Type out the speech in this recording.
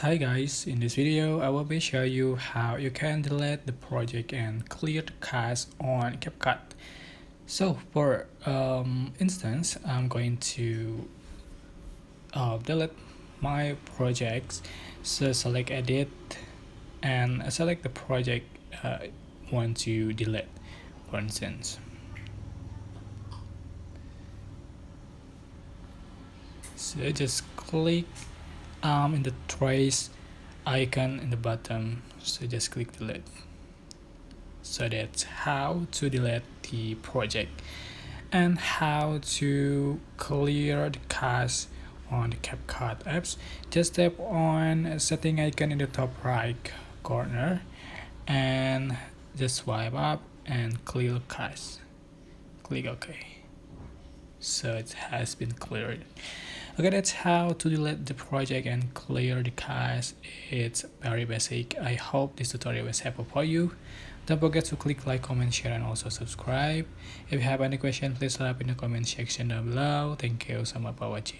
Hi guys, in this video I will be show you how you can delete the project and clear the cache on CapCut. So for instance, I'm going to delete my projects. So select edit and select the project want to delete, for instance. So just click in the trace icon in the bottom, so just click delete. So that's how to delete the project and how to clear the cache on the CapCut apps. Just tap on setting icon in the top right corner and just swipe up and clear cache. Click OK. So it has been cleared. Okay, that's how to delete the project and clear the cache. It's very basic. I hope this tutorial was helpful for you. Don't forget to click like, comment, share, and also subscribe. If you have any question, please leave in the comment section down below. Thank you so much for watching.